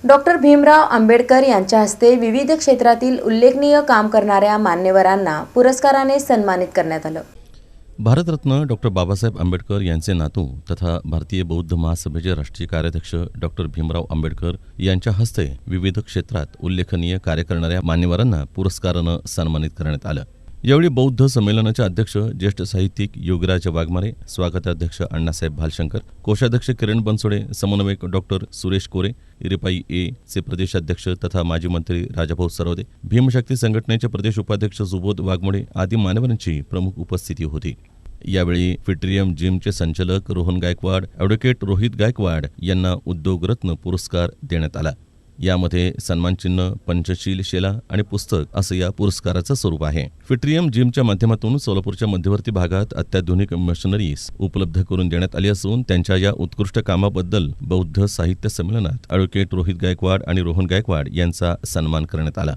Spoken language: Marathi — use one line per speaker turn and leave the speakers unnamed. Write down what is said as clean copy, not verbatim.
डॉक्टर भीमराव आंबेडकर यांच्या हस्ते विविध क्षेत्रातील उल्लेखनीय काम करणाऱ्या मान्यवरांना पुरस्काराने सन्मानित करण्यात आलं।
भारतरत्न डॉक्टर बाबासाहेब आंबेडकर यांचे नातू तथा भारतीय बौद्ध महासभेचे राष्ट्रीय कार्याध्यक्ष डॉक्टर भीमराव आंबेडकर यांच्या हस्ते विविध क्षेत्रात उल्लेखनीय कार्य करणाऱ्या मान्यवरांना पुरस्कारानं सन्मानित करण्यात आलं। यावेळी बौद्ध संमेलनाचे अध्यक्ष ज्येष्ठ साहित्यिक योगीराज वाघमारे, स्वागताध्यक्ष अण्णासाहेब भालशंकर, कोषाध्यक्ष किरण बनसोडे, समन्वयक डॉक्टर सुरेश कोरे, रिपाई ए चे प्रदेशाध्यक्ष तथा माजी मंत्री राजाभाऊ सरवदे, भीमशक्ती संघटनेचे प्रदेश उपाध्यक्ष सुबोध वाघमोडे आदी मान्यवरांची प्रमुख उपस्थिती होती। यावेळी फिट्रियम जिमचे संचालक रोहन गायकवाड, ॲडव्होकेट रोहित गायकवाड यांना उद्योगरत्न पुरस्कार देण्यात आला। यामध्ये सन्मानचिन्ह, पंचशील शेला आणि पुस्तक असं या पुरस्काराचं स्वरूप आहे। फिट्रियम जिमच्या माध्यमातून सोलापूरच्या मध्यवर्ती भागात अत्याधुनिक मशिनरीज उपलब्ध करून देण्यात आली असून त्यांच्या या उत्कृष्ट कामाबद्दल बौद्ध साहित्य संमेलनात ॲडव्होकेट रोहित गायकवाड आणि रोहन गायकवाड यांचा सन्मान करण्यात आला।